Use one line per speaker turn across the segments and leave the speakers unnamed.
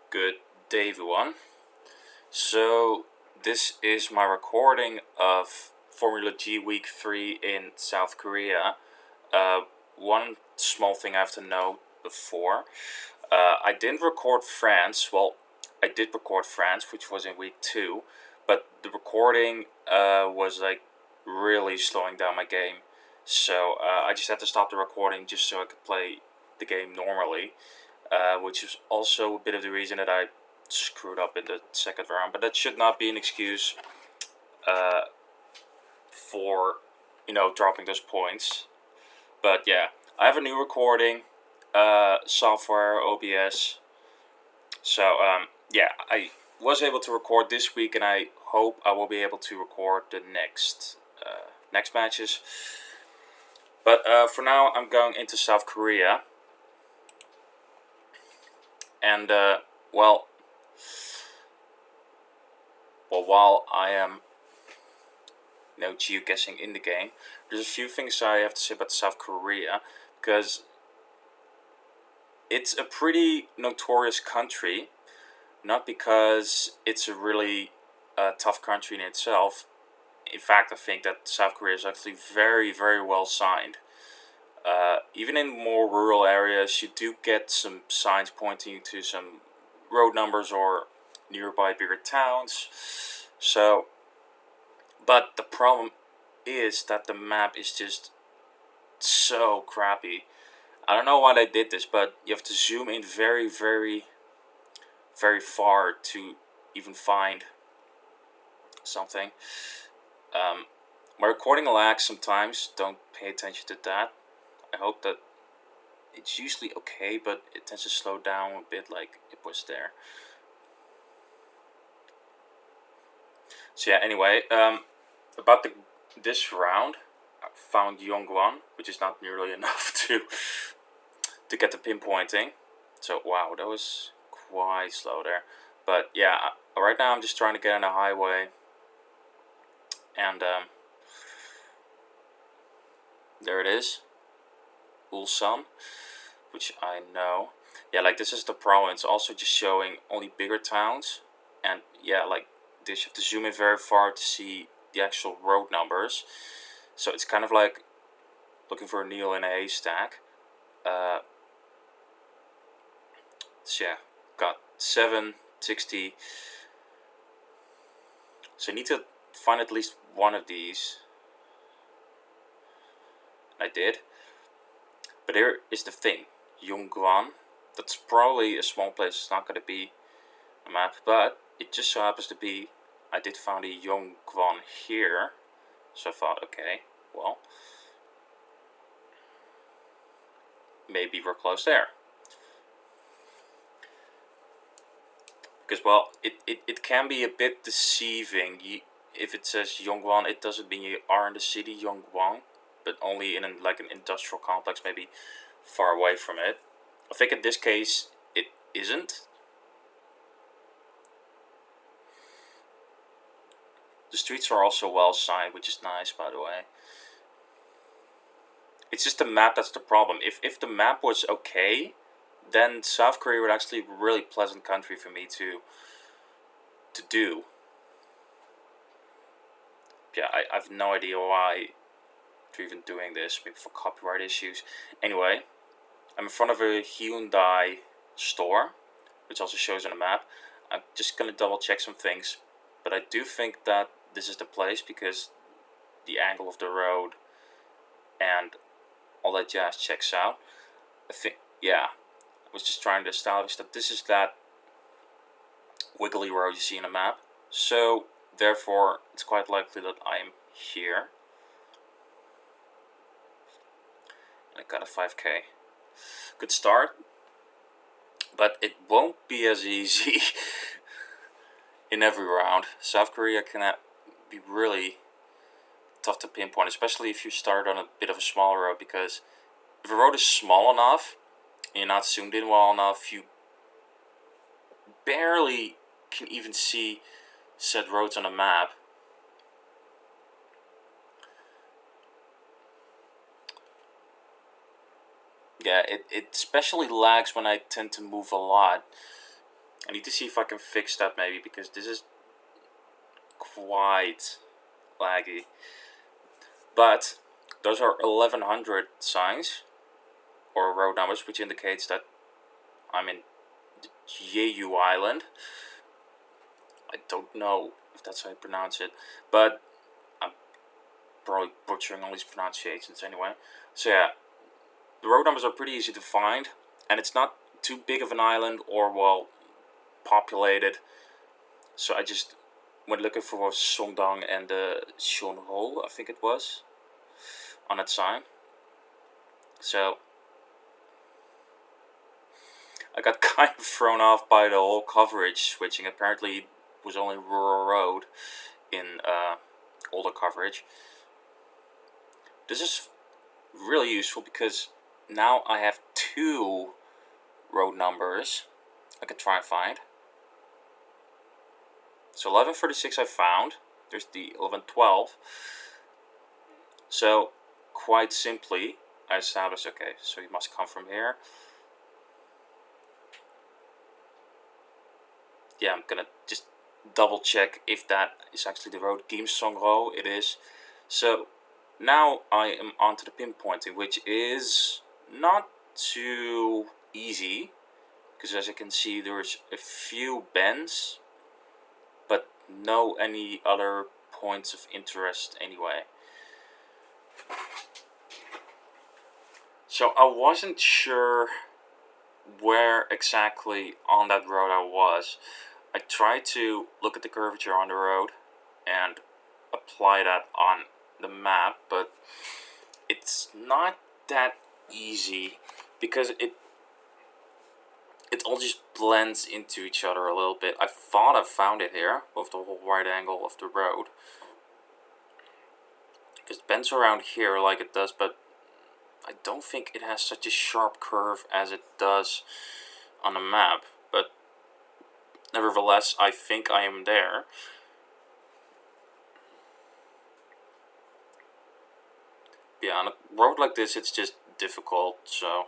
Good day, everyone. So, this is my recording of Formula G Week 3 in South Korea. One small thing I have to note before I didn't record France. Well, I did record France, which was in week 2, but the recording was like really slowing down my game. So, I just had to stop the recording just so I could play the game normally. Which is also a bit of the reason that I screwed up in the second round. But that should not be an excuse for, dropping those points. But yeah, I have a new recording software, OBS. So yeah, I was able to record this week, and I hope I will be able to record the next matches. But for now, I'm going into South Korea. And well, while I am geoguessing in the game, there's a few things I have to say about South Korea, because it's a pretty notorious country, not because it's a really tough country in itself. In fact, I think that South Korea is actually very, very well signed. Even in more rural areas, you do get some signs pointing to some road numbers or nearby bigger towns. So, but the problem is that the map is just so crappy. I don't know why they did this, but you have to zoom in very, very, very far to even find something. My recording lags sometimes, don't pay attention to that. I hope that it's usually okay, but it tends to slow down a bit like it was there. So yeah, anyway, about this round, I found Yongguan, which is not nearly enough to get the pinpointing. So wow, that was quite slow there. But yeah, right now I'm just trying to get on a highway, and there it is, Ulsan, which I know. Yeah, like this is the problem. It's also just showing only bigger towns, and yeah, like this you have to zoom in very far to see the actual road numbers. So it's kind of like looking for a needle in a haystack. So yeah, got 760. So I need to find at least one of these. I did. But here is the thing. Yongguan. That's probably a small place. It's not going to be a map. But it just so happens to be, I did find a Yongguan here. So I thought, okay, well, maybe we're close there. Because, well, it can be a bit deceiving. If it says Yongguan, it doesn't mean you are in the city Yongguan, but only in like an industrial complex, maybe far away from it. I think in this case, it isn't. The streets are also well signed, which is nice, by the way. It's just the map that's the problem. If the map was okay, then South Korea would actually be a really pleasant country for me to do. Yeah, I have no idea why they're even doing this. Maybe for copyright issues. Anyway, I'm in front of a Hyundai store, which also shows on the map. I'm just gonna double check some things, but I do think that this is the place because the angle of the road and all that jazz checks out. I think, yeah, I was just trying to establish that this is that wiggly road you see in a map. So, therefore, it's quite likely that I'm here. And I got a 5k. Good start. But it won't be as easy in every round. South Korea can be really tough to pinpoint, especially if you start on a bit of a smaller road, because if a road is small enough and you're not zoomed in well enough, you barely can even see said roads on a map. Yeah, it especially lags when I tend to move a lot. I need to see if I can fix that maybe, because this is quite laggy. But those are 1100 signs, or road numbers, which indicates that I'm in the Jeju Island. I don't know if that's how you pronounce it, but I'm probably butchering all these pronunciations anyway. So yeah, the road numbers are pretty easy to find, and it's not too big of an island or, well, populated. So I just went looking for Songdang and Shonho, I think it was, on that sign. So I got kind of thrown off by the whole coverage switching. Apparently it was only rural road in older coverage. This is really useful because now I have two road numbers I can try and find. So 1136 I found. There's the 1112. So quite simply I established, okay, so you must come from here. Yeah, I'm gonna just double check if that is actually the road. Gimsongro, it is. So now I am onto the pinpointing, which is not too easy, because as you can see there's a few bends, but no any other points of interest anyway. So I wasn't sure where exactly on that road I was. I tried to look at the curvature on the road and apply that on the map, but it's not that easy because it all just blends into each other a little bit. I thought I found it here with the whole right angle of the road, because it bends around here like it does, but I don't think it has such a sharp curve as it does on the map. But nevertheless, I think I am there. Yeah, on a road like this it's just difficult, so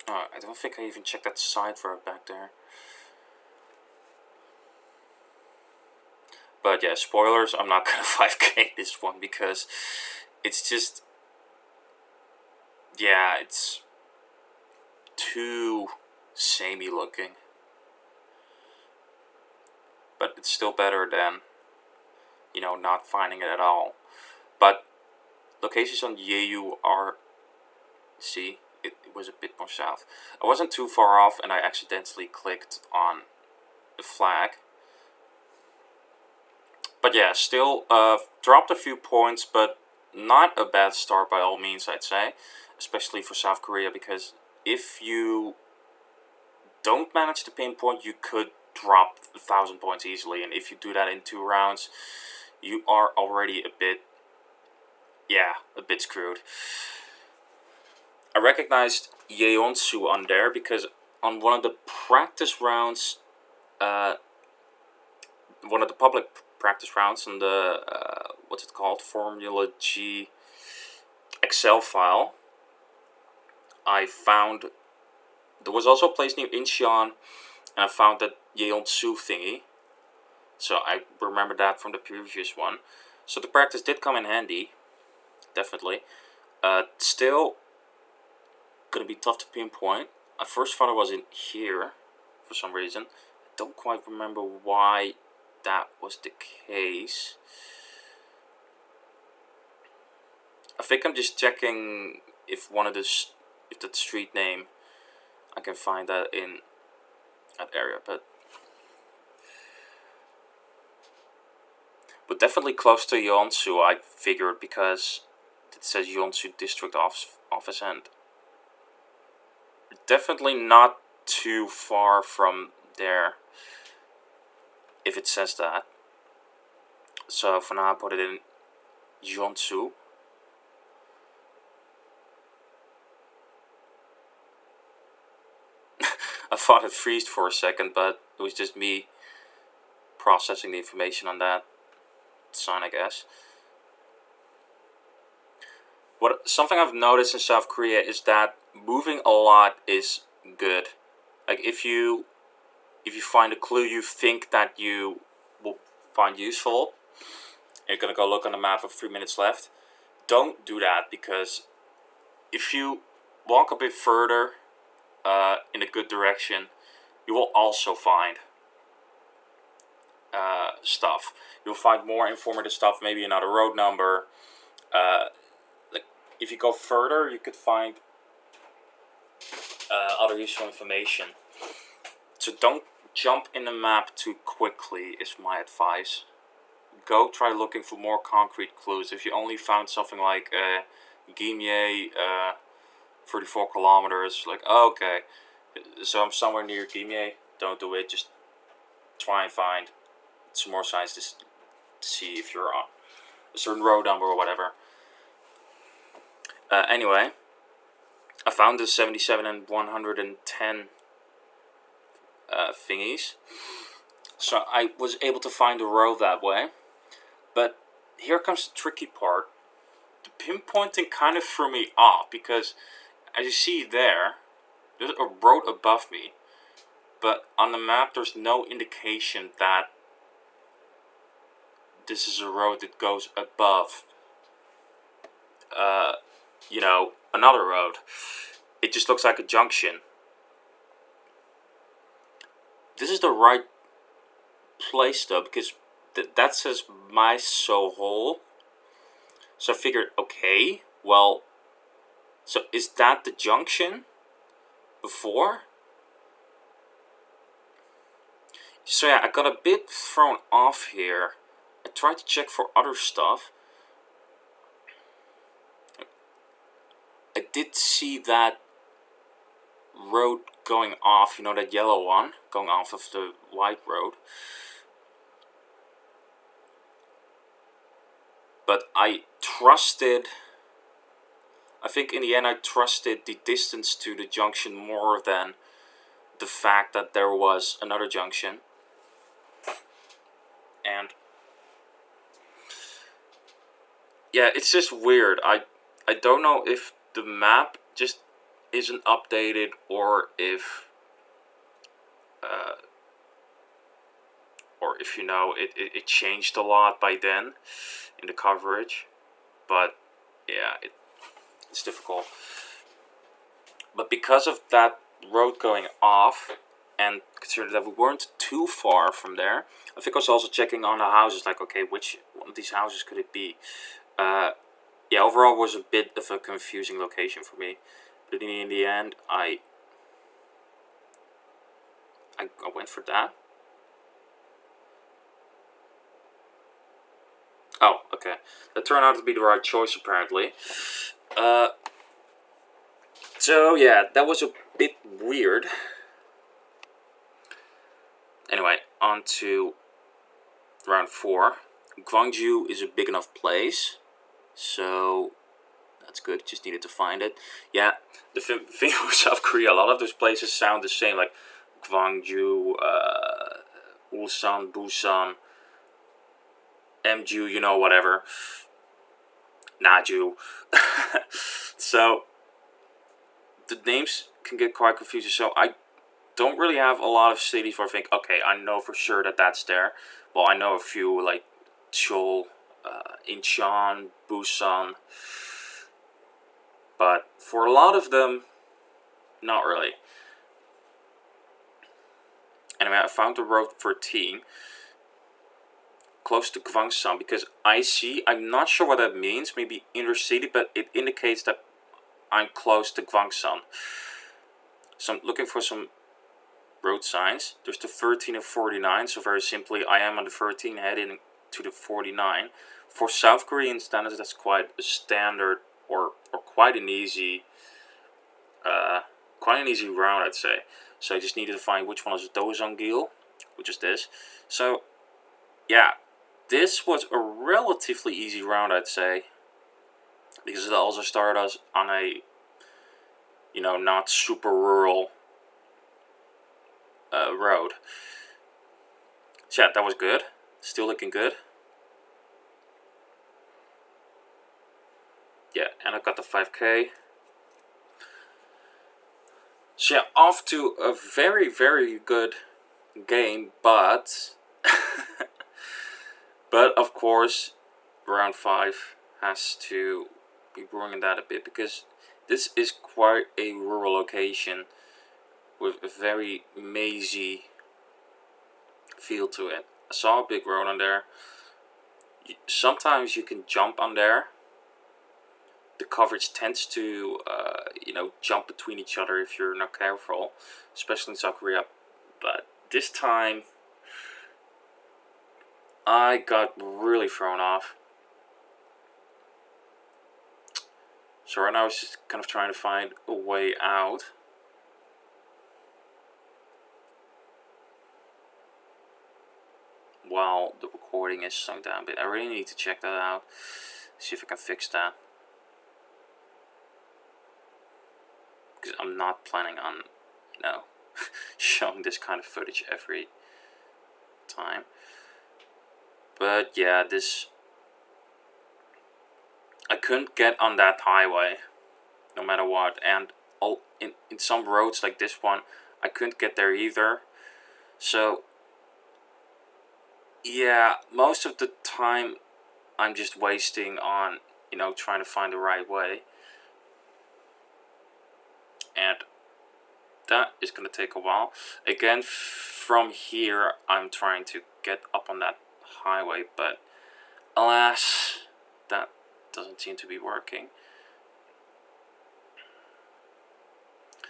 I don't think I even checked that side road back there. But yeah, spoilers, I'm not gonna 5k this one because it's just, yeah, it's too samey looking. But it's still better than, you know, not finding it at all. But locations on Jeju are, see, it was a bit more south. I wasn't too far off and I accidentally clicked on the flag. But yeah, still dropped a few points, but not a bad start by all means, I'd say. Especially for South Korea, because if you don't manage to pinpoint, you could drop 1,000 points easily. And if you do that in 2 rounds, you are already a bit, yeah, a bit screwed. I recognized Yeonsu on there because on one of the practice rounds, one of the public practice rounds on the, what's it called, Formula G Excel file, I found there was also a place near Incheon, and I found that Yeonsu thingy. So I remember that from the previous one. So the practice did come in handy, definitely. Still gonna be tough to pinpoint. I first thought it was in here for some reason. I don't quite remember why that was the case. I think I'm just checking if if the street name, I can find that in that area, but definitely close to Yeonsu, I figured, because it says Yeonsu District Office, and definitely not too far from there, if it says that. So for now I put it in Yeonsu. I thought it froze for a second, but it was just me processing the information on that sign, I guess. Something I've noticed in South Korea is that moving a lot is good. Like if you find a clue you think that you will find useful, and you're gonna go look on the map with 3 minutes left, don't do that, because if you walk a bit further in a good direction, you will also find stuff. You'll find more informative stuff, maybe another road number. Like if you go further, you could find other useful information. So don't jump in the map too quickly is my advice. Go try looking for more concrete clues. If you only found something like Geoguessr, 34 kilometers, like, oh, okay, so I'm somewhere near Geoguessr, don't do it. Just try and find some more signs to see if you're on a certain road number or whatever. Anyway, I found the 77 and 110 thingies, so I was able to find the road that way. But here comes the tricky part. The pinpointing kind of threw me off, because as you see there's a road above me, but on the map there's no indication that this is a road that goes above another road. It just looks like a junction. This is the right place though, because that says my hole. So I figured, okay, well, so is that the junction before? So yeah, I got a bit thrown off here. I tried to check for other stuff. I did see that road going off, that yellow one, going off of the white road. But I think in the end I trusted the distance to the junction more than the fact that there was another junction. And yeah, it's just weird. I don't know if the map just isn't updated, or if it changed a lot by then in the coverage. But yeah, it's difficult. But because of that road going off, and considering that we weren't too far from there, I think I was also checking on the houses, like, okay, which one of these houses could it be? Yeah, overall it was a bit of a confusing location for me. But in the end, I went for that. Oh, okay. That turned out to be the right choice, apparently. So yeah, that was a bit weird. Anyway, on to round 4. Gwangju is a big enough place, so that's good. Just needed to find it. Yeah, the thing with South Korea, a lot of those places sound the same, like Gwangju, Ulsan, Busan, Mju, whatever. Naju. So the names can get quite confusing. So I don't really have a lot of cities where I think, okay, I know for sure that that's there. Well, I know a few, like Seoul, Incheon, Busan, but for a lot of them, not really. Anyway, I found the road 13 close to Gwangsang, because I'm not sure what that means, maybe inner city, but it indicates that I'm close to Gwangsang. So I'm looking for some road signs. There's the 13 and 49, so very simply, I am on the 13 heading to the 49. For South Korean standards, that's quite a standard, or quite an easy round, I'd say. So I just needed to find which one is Dosongil, which is this. So yeah, this was a relatively easy round, I'd say, because it also started us on a not super rural road. So yeah, that was good. Still looking good. Yeah, and I got the 5K. So yeah, off to a very, very good game, but but of course, round 5 has to be bringing that a bit, because this is quite a rural location with a very mazy feel to it. I saw a big road on there. Sometimes you can jump on there. The coverage tends to, jump between each other if you're not careful, especially in South Korea. But this time, I got really thrown off. So right now I was just kind of trying to find a way out. While the recording is slowing down, but I really need to check that out. See if I can fix that. Because I'm not planning on, showing this kind of footage every time. But yeah, I couldn't get on that highway, no matter what. And in some roads like this one, I couldn't get there either. So yeah, most of the time I'm just wasting on, trying to find the right way. And that is going to take a while. Again, from here, I'm trying to get up on that highway, but alas, that doesn't seem to be working.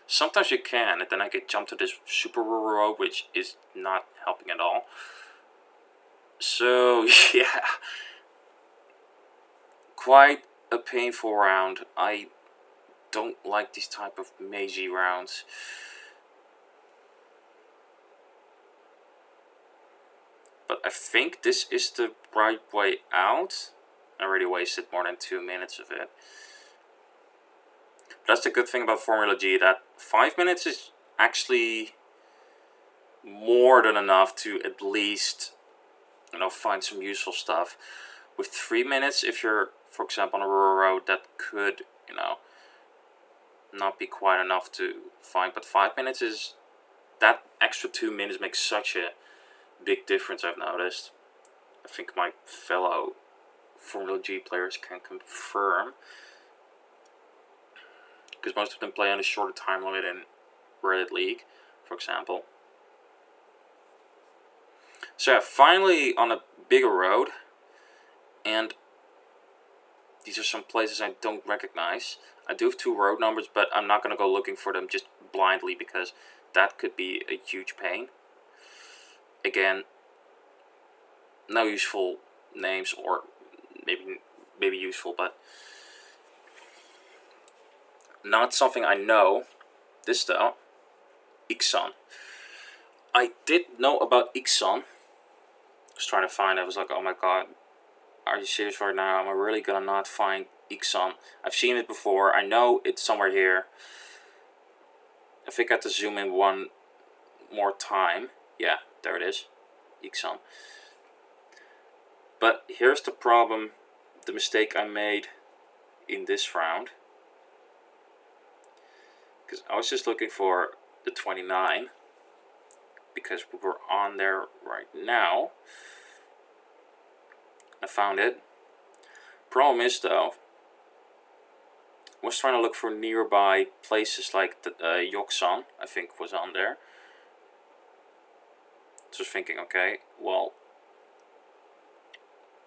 Sometimes you can, and then I get jumped to this super rural road, which is not helping at all. So, yeah, quite a painful round. I don't like these type of mazy rounds. But I think this is the right way out. I already wasted more than 2 minutes of it. But that's the good thing about Formula G, that 5 minutes is actually more than enough to at least, find some useful stuff. With 3 minutes, if you're, for example, on a rural road, that could, not be quite enough to find. But 5 minutes is, that extra 2 minutes makes such a big difference, I've noticed. I think my fellow Formula G players can confirm, because most of them play on a shorter time limit in Reddit League, for example. So yeah, finally on a bigger road, and these are some places I don't recognize. I do have 2 road numbers, but I'm not going to go looking for them just blindly, because that could be a huge pain. Again, no useful names, or maybe useful, but not something I know. This though, Ixon. I did know about Ixon. I was trying to find it. I was like, oh my god, are you serious right now? Am I really gonna not find Ixon? I've seen it before. I know it's somewhere here. I think I have to zoom in one more time. Yeah, there it is. Ixon. But here's the problem, the mistake I made in this round. Because I was just looking for the 29, because we were on there right now. I found it. Problem is though, I was trying to look for nearby places like the Yoksan, I think was on there. So I was thinking, okay, well,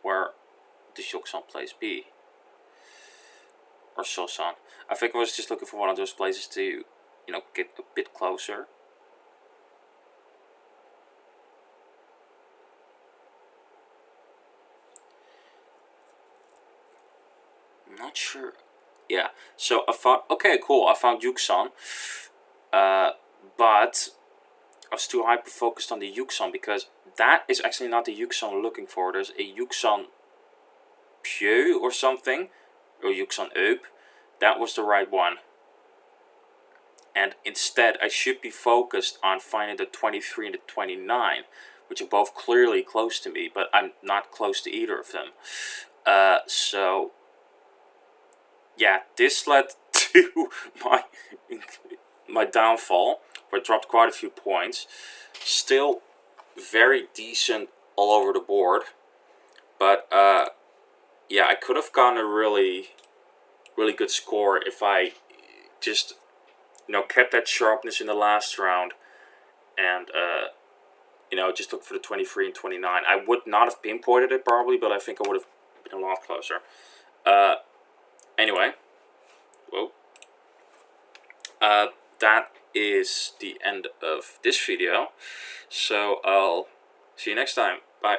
where does Yoksan place be? Or Sosan. I think I was just looking for one of those places to, get a bit closer. I'm not sure. Yeah, so I found, okay, cool, I found Yuksan. But I was too hyper focused on the Yuksan, because that is actually not the Yuksan we're looking for. There's a Yuksan Pyo or something, or Yuksan Eup. That was the right one. And instead, I should be focused on finding the 23 and the 29, which are both clearly close to me, but I'm not close to either of them. So yeah, this led to my my downfall, where I dropped quite a few points. Still very decent all over the board, but yeah, I could have gotten a really good score if I just kept that sharpness in the last round and just looked for the 23 and 29. I would not have pinpointed it probably, but I think I would have been a lot closer. Anyway, whoa. That is the end of this video. So I'll see you next time. Bye.